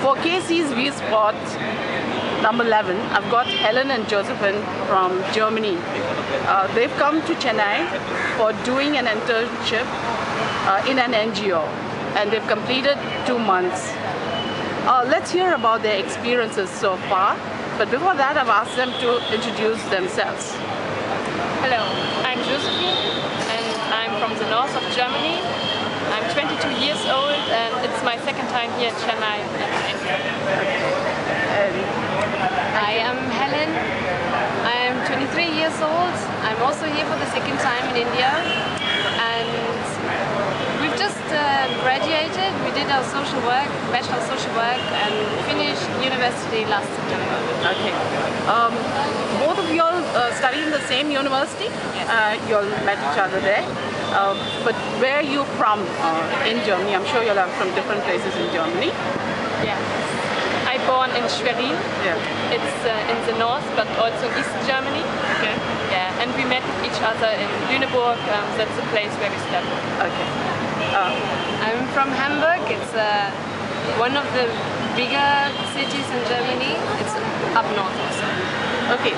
For KayCee's ViewSpot number 11, I've got Helen and Josefin from Germany. They've come to Chennai for doing an internship in an NGO, and they've completed 2 months. Let's hear about their experiences so far, but before that I've asked them to introduce themselves. Hello, I'm Josefin and I'm from the north of Germany. I'm 22 years old and it's my second time here in Chennai in India. I am Helen. I am 23 years old. I'm also here for the second time in India, and we've just graduated. We did our social work, bachelor social work, and finished university last September. Okay. Both of you all study in the same university? Yes. You all met each other there. But where are you from in Germany? I'm sure you'll have from different places in Germany. Yeah. I born in Schwerin. Yeah. It's in the north, but also in East Germany. Okay. Yeah, and we met each other in Lüneburg. That's the place where we studied. Okay. I'm from Hamburg. It's one of the bigger cities in Germany. It's up north also. Okay.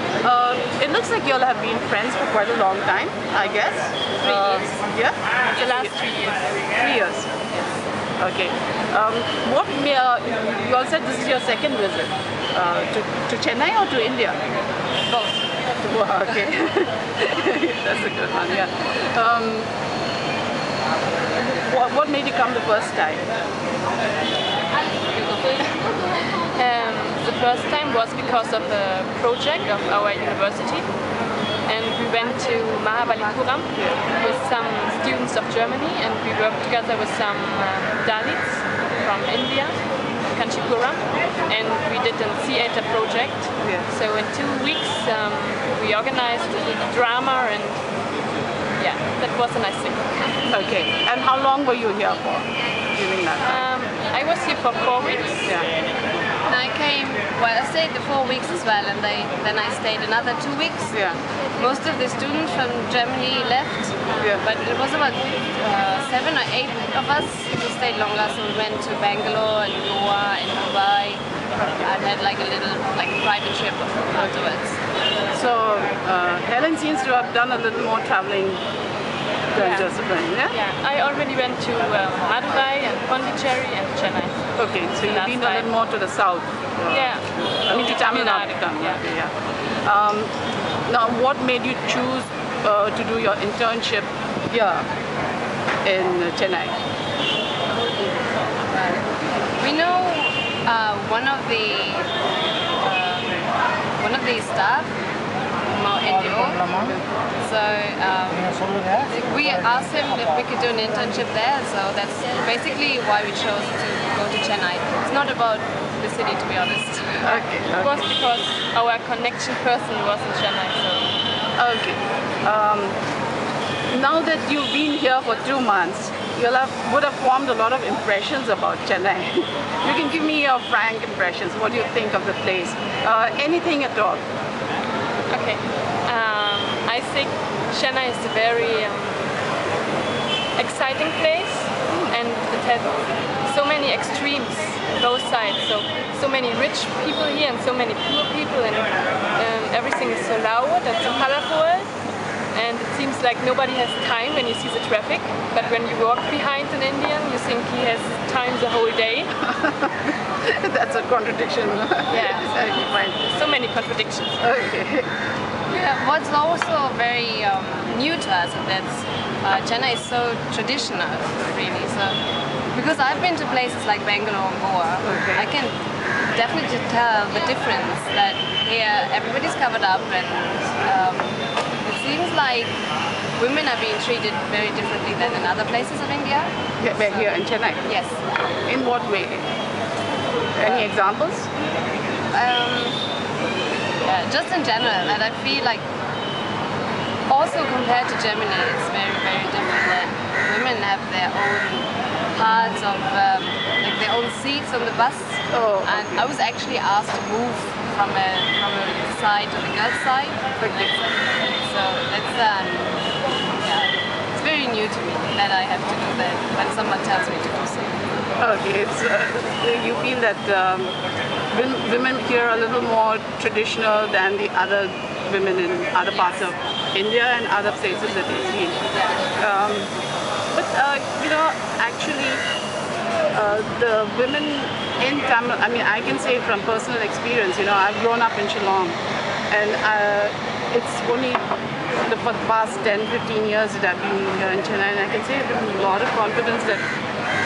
It looks like you all have been friends for quite a long time, I guess. 3 years. Yeah? The last 3 years. 3 years. Yes. Okay. You all said this is your second visit to Chennai or to India? Both. Wow, okay. That's a good one, yeah. What made you come the first time? The first time was because of a project of our university, and we went to Mahabalipuram with some students of Germany, and we worked together with some Dalits from India, Kanchipuram, and we did a theater project. Yeah. So in 2 weeks we organized a drama, and yeah, that was a nice thing. Okay. And how long were you here for during that time? I was here for 4 weeks. Yeah. And I came, well, I stayed the 4 weeks as well, and then I stayed another 2 weeks. Yeah. Most of the students from Germany left, Yeah. but it was about 7 or 8 of us who stayed longer. So we went to Bangalore and Goa and Dubai, and had like a little private trip afterwards. So Helen seems to have done a little more traveling than Josefin, yeah? Yeah, I already went to Madurai and Pondicherry and Chennai. Okay, so you've been a time. little more to the south. Yeah. I mean to Tamil Nadu. Yeah. Yeah. Now, what made you choose to do your internship here in Chennai? We know one of the staff from our NGO. So we asked him if we could do an internship there. So that's basically why we chose to go to Chennai. It's not about the city, to be honest. Okay. It was because our connection person was in Chennai. So. Okay. Now that you've been here for 2 months, you would have formed a lot of impressions about Chennai. You can give me your frank impressions. What do you think of the place? Anything at all? Okay. I think Chennai is a very exciting place, and it has so many extremes, both sides. So many rich people here and so many poor people, and everything is so loud and so colorful. And it seems like nobody has time when you see the traffic, but when you walk behind an Indian, you think he has time the whole day. That's a contradiction. Yeah. Fine. So many contradictions. Okay. Yeah, what's also very new to us is that Chennai is so traditional, really. So, because I've been to places like Bangalore and Goa, Okay. I can definitely tell the difference that here everybody's covered up, and it seems like women are being treated very differently than in other places of India. Yeah, we're here in Chennai. Yes. In what way? Any examples? Yeah, just in general, and I feel like also compared to Germany, it's very, very different. That women have their own parts of, like their own seats on the bus. Oh, And I was actually asked to move from a side to the girls' side. Okay. So that's yeah, it's very new to me that I have to do that when someone tells me to do so. Okay, it's, you feel that women here are a little more traditional than the other women in other parts of India and other places that you see. But you know, actually, the women in Tamil, I mean, I can say from personal experience, you know, I've grown up in Shillong, and it's only for the past 10-15 years that I've been here in Chennai, and I can say with a lot of confidence that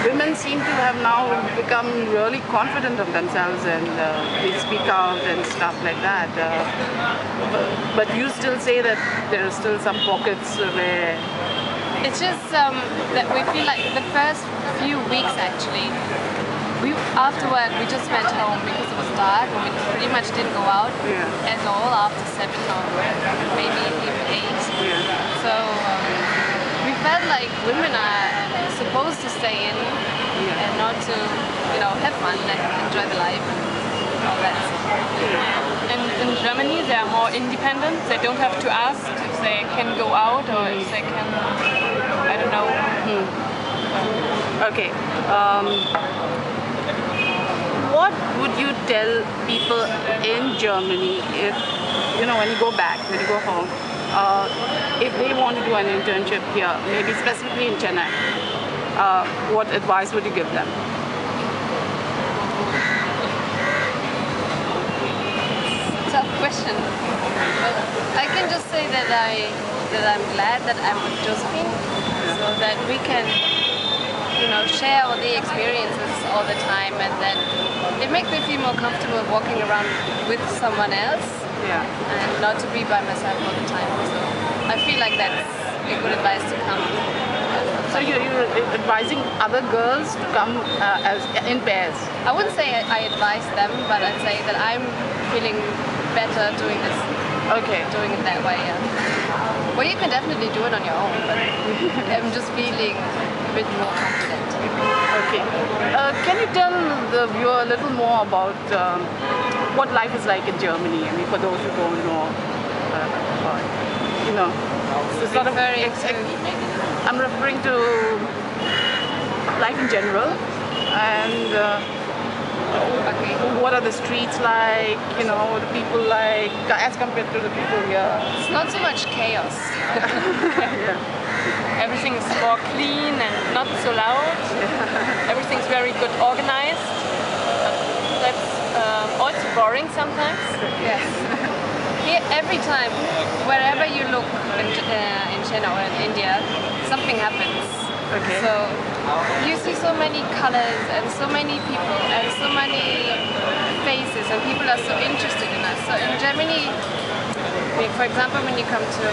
women seem to have now become really confident of themselves, and they speak out and stuff like that. But you still say that there are still some pockets where... It's just that we feel like the first few weeks actually, after work we just went home because it was dark and we pretty much didn't go out at all after 7 or maybe even 8. Yeah. So we felt like women are supposed to stay in and not to, you know, have fun and enjoy the life and all that. And in Germany they are more independent. They don't have to ask if they can go out or if they can, I don't know. Okay. What would you tell people in Germany if, you know, when you go back, when you go home, if they want to do an internship here, maybe specifically in Chennai, what advice would you give them? Tough question. But I can just say that I'm glad that I'm with Josefin, so that we can, you know, share all the experiences all the time, and then it makes me feel more comfortable walking around with someone else, and not to be by myself all the time. So I feel like that's a good advice to come. So you're advising other girls to come as in pairs? I wouldn't say I advise them, but I'd say that I'm feeling better doing this. Okay. Doing it that way, yeah. Well, you can definitely do it on your own, but I'm just feeling a bit more confident. Okay. Can you tell the viewer a little more about what life is like in Germany? I mean, for those who don't know, you know, it's sort of very I'm referring to life in general, and what are the streets like, you know, what are people like as compared to the people here? It's not so much chaos. Everything is more clean and not so loud. Everything's very good organized. That's also boring sometimes. Yes. Here, every time, wherever you look in Chennai or in India, something happens. Okay. So you see so many colors and so many people and so many faces, and people are so interested in us. So in Germany, for example, when you come to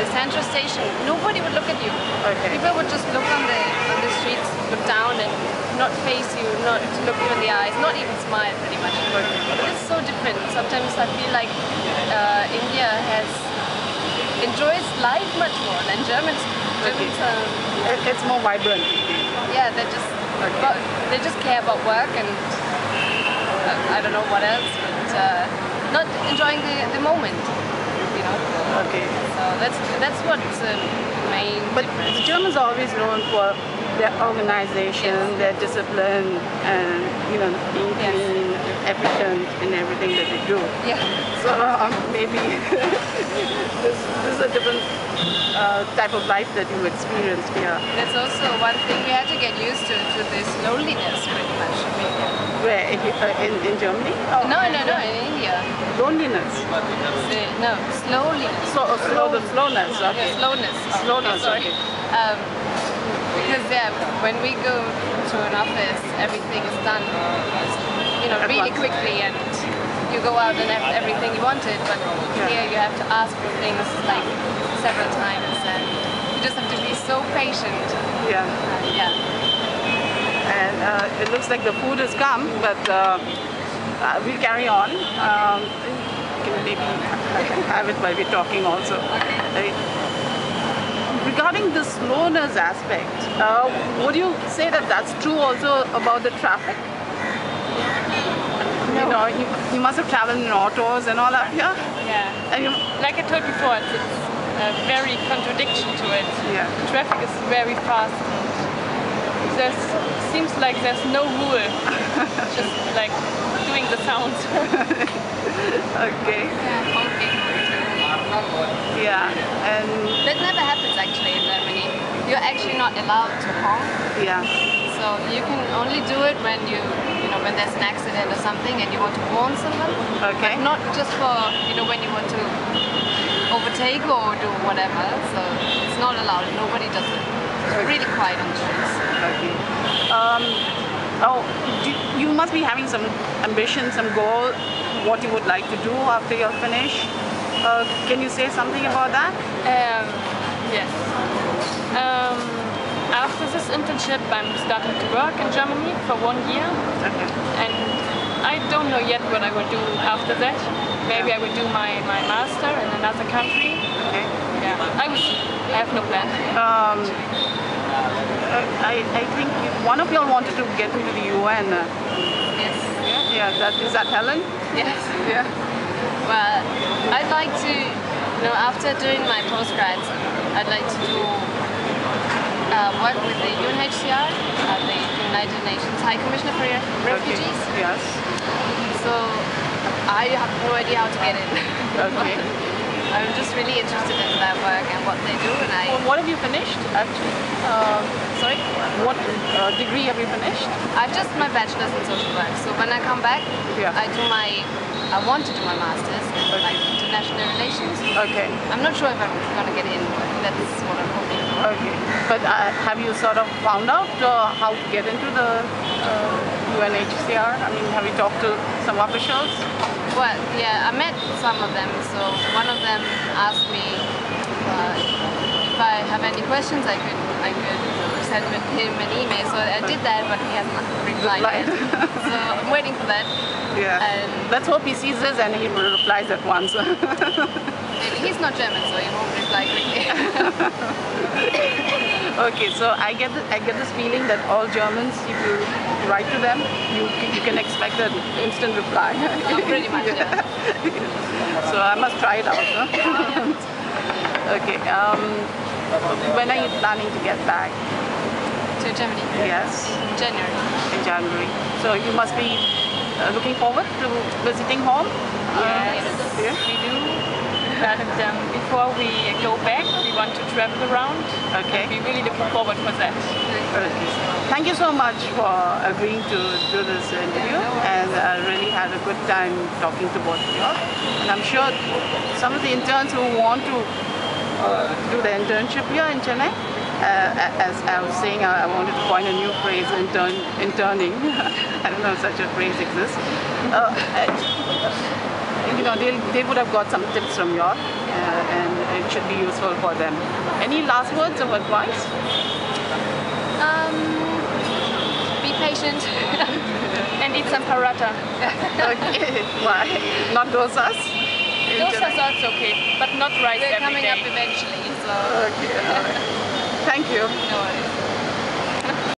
the central station, nobody would look at you. Okay. People would just look on the streets, look down and not face you, not look you in the eyes, not even smile pretty much. But it's so different. Sometimes I feel like India enjoys life much more than Germans. It's more vibrant. Yeah, they just care about work and I don't know what else, but not enjoying the moment, you know. Okay. So that's what's the main difference. The Germans are always known for their organization, their discipline, and, you know, being clean, efficient in everything that they do. Yeah. So maybe this is a different type of life that you experienced here. That's also one thing we had to get used to this loneliness pretty much. I mean, Where? In Germany? Oh. no, in India. Loneliness? No, slowliness. The slowness, okay. Yeah, slowness. Slowness, sorry. okay. Because when we go to an office, everything is done, you know, really quickly, and you go out and have everything you wanted. But here you have to ask for things like several times, and you just have to be so patient. Yeah. And it looks like the food has come, but we'll carry on. Can maybe have it while we're talking also. Regarding the slowness aspect, would you say that that's true also about the traffic? No. You know, you must have traveled in autos and all that here? Yeah. And like I told before, it's a very contradiction to it. Yeah. Traffic is very fast. There's seems like there's no rule, just like doing the sounds. Okay. Yeah, honking. Yeah, and That never happens actually in Germany. You're actually not allowed to honk. yeah, So you can only do it when when there's an accident or something and you want to warn someone. okay. But not just for, when you want to overtake or do whatever. So it's not allowed. Nobody does it. It's really quiet on the streets. Okay. Oh, you must be having some ambition, some goal, what you would like to do after you're finished. Can you say something about that? Yes. After this internship, I'm starting to work in Germany for 1 year, Okay. and I don't know yet what I will do after that. Maybe I will do my master in another country. Okay. Yeah, I will see. I have no plan. I think one of y'all wanted to get into the UN. Yes. Yeah, is that Helen? Yes. Yeah. Well, I'd like to, after doing my postgrads, I'd like to do work with the UNHCR, the United Nations High Commissioner for Refugees. Okay. Yes. So I have no idea how to get in. Okay. I'm just really interested in that work and what they do, and What have you finished, actually? sorry? What degree have you finished? I've just my bachelor's in social work. So when I come back, Yeah. I want to do my master's in like international relations. Okay. I'm not sure if I'm going to get in, but that's what I'm hoping for. Okay. But have you sort of found out how to get into the UNHCR? I mean, have you talked to some officials? Well, yeah, I met some of them. So one of them asked me if I have any questions, I could send him an email. So I did that, but he hasn't replied yet. So I'm waiting for that. Yeah. And let's hope he sees this and he replies at once. he's not German, so he won't reply quickly. Okay, so I get this feeling that all Germans, if you write to them, you can expect an instant reply. Pretty much, yeah. So I must try it out. Huh? Okay. When are you planning to get back? To Germany? Yes. In January. In January. So you must be looking forward to visiting home? Yes, Yeah. we do. But before we go back, we want to travel around. Okay. We're really looking forward for that. Okay. Thank you so much for agreeing to do this interview, and I really had a good time talking to both of you. And I'm sure some of the interns who want to do the internship here in Chennai, as I was saying, I wanted to coin a new phrase, interning. I don't know if such a phrase exists. They would have got some tips from you all, and it should be useful for them. Any last words of advice? Be patient. And eat some paratha. Okay. Why? Not dosas? Dosas are okay, but not rice They're every coming day. up eventually, so Okay. All right. Thank you. no worries.